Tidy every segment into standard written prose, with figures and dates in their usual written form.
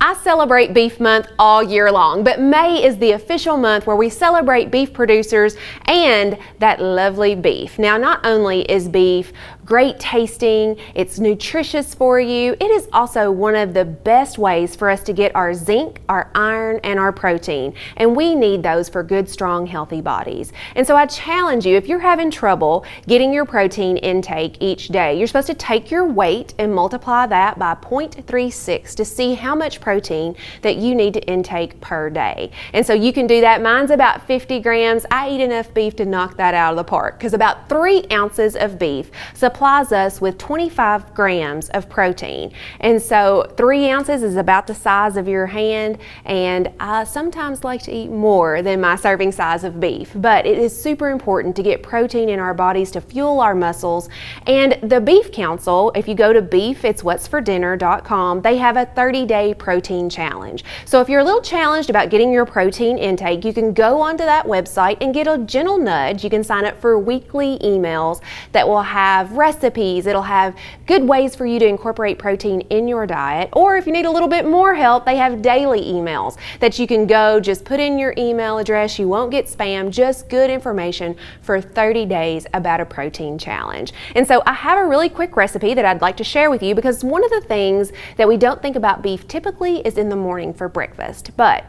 I celebrate Beef Month all year long, but May is the official month where we celebrate beef producers and that lovely beef. Now, not only is beef great tasting, it's nutritious for you, it is also one of the best ways for us to get our zinc, our iron, and our protein. And we need those for good, strong, healthy bodies. And so I challenge you, if you're having trouble getting your protein intake each day, you're supposed to take your weight and multiply that by 0.36 to see how much protein that you need to intake per day. And so you can do that. Mine's about 50 grams. I eat enough beef to knock that out of the park because about 3 ounces of beef supplies us with 25 grams of protein. And so 3 ounces is about the size of your hand, and I sometimes like to eat more than my serving size of beef, but it is super important to get protein in our bodies to fuel our muscles. And the Beef Council, if you go to beefitswhatsfordinner.com, they have a 30-day protein challenge. So if you're a little challenged about getting your protein intake, you can go onto that website and get a gentle nudge. You can sign up for weekly emails that will have recipes. It'll have good ways for you to incorporate protein in your diet. Or if you need a little bit more help, they have daily emails that you can go, just put in your email address. You won't get spam, just good information for 30 days about a protein challenge. And so I have a really quick recipe that I'd like to share with you, because one of the things that we don't think about beef typically is in the morning for breakfast, but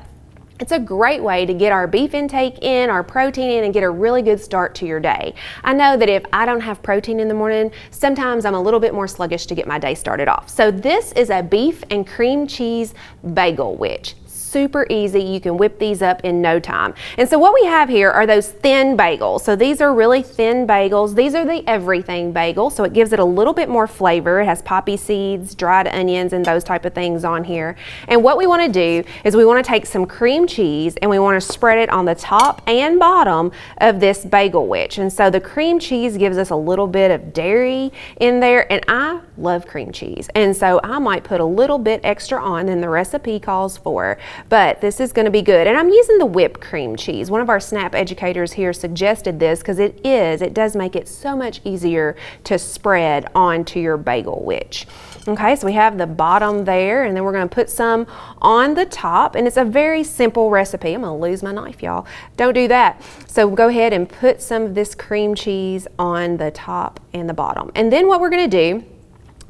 it's a great way to get our beef intake in, our protein in, and get a really good start to your day. I know that if I don't have protein in the morning, sometimes I'm a little bit more sluggish to get my day started off. So this is a beef and cream cheese Bagelwich. Super easy. You can whip these up in no time. And so what we have here are those thin bagels. So these are really thin bagels. These are the everything bagel, so it gives it a little bit more flavor. It has poppy seeds, dried onions, and those type of things on here. And what we want to do is we want to take some cream cheese and we want to spread it on the top and bottom of this Bagelwich. And so the cream cheese gives us a little bit of dairy in there, and I love cream cheese. And so I might put a little bit extra on than the recipe calls for. But this is going to be good. And I'm using the whipped cream cheese. One of our SNAP educators here suggested this because it does make it so much easier to spread onto your Bagelwich. Okay, so we have the bottom there, and then we're going to put some on the top, and it's a very simple recipe. I'm going to lose my knife, y'all. Don't do that. So go ahead and put some of this cream cheese on the top and the bottom. And then what we're going to do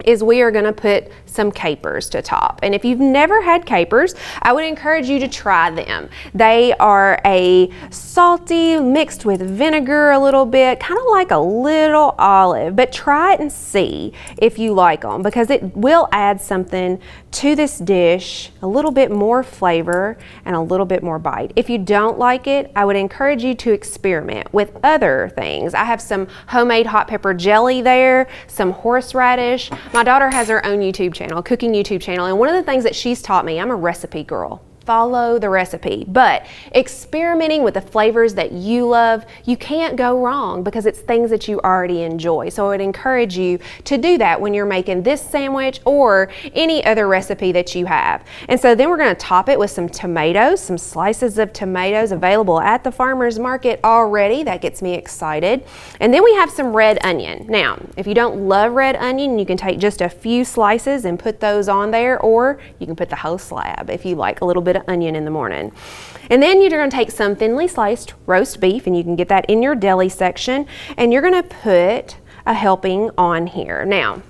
is we are going to put some capers to top. And if you've never had capers, I would encourage you to try them. They are a salty mixed with vinegar a little bit, kind of like a little olive, but try it and see if you like them, because it will add something to this dish, a little bit more flavor and a little bit more bite. If you don't like it, I would encourage you to experiment with other things. I have some homemade hot pepper jelly there, some horseradish. My daughter has her own YouTube channel, cooking YouTube channel, and one of the things that she's taught me, I'm a recipe girl. Follow the recipe, but experimenting with the flavors that you love, you can't go wrong because it's things that you already enjoy. So I would encourage you to do that when you're making this sandwich or any other recipe that you have. And so then we're going to top it with some tomatoes, some slices of tomatoes available at the farmer's market already. That gets me excited. And then we have some red onion. Now, if you don't love red onion, you can take just a few slices and put those on there, or you can put the whole slab if you like a little bit of onion in the morning. And then you're going to take some thinly sliced roast beef, and you can get that in your deli section, and you're going to put a helping on here. Now,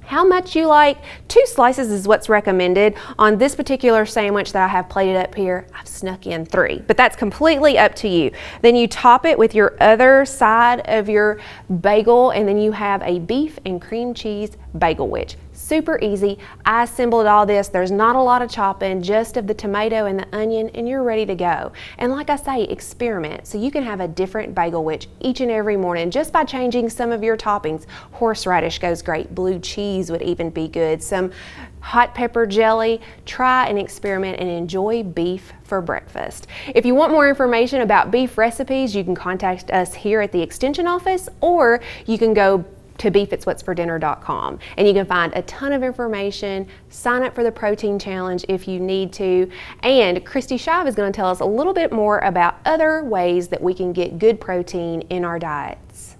how much you like, 2 slices is what's recommended. On this particular sandwich that I have plated up here, I've snuck in 3, but that's completely up to you. Then you top it with your other side of your bagel, and then you have a beef and cream cheese Bagelwich. Super easy. I assembled all this. There's not a lot of chopping, just of the tomato and the onion, and you're ready to go. And like I say, experiment. So you can have a different Bagelwich each and every morning just by changing some of your toppings. Horseradish goes great. Blue cheese would even be good. Some hot pepper jelly. Try and experiment and enjoy beef for breakfast. If you want more information about beef recipes, you can contact us here at the Extension office, or you can go to beefitswhatsfordinner.com, and you can find a ton of information. Sign up for the protein challenge if you need to, and Christy Shive is going to tell us a little bit more about other ways that we can get good protein in our diets.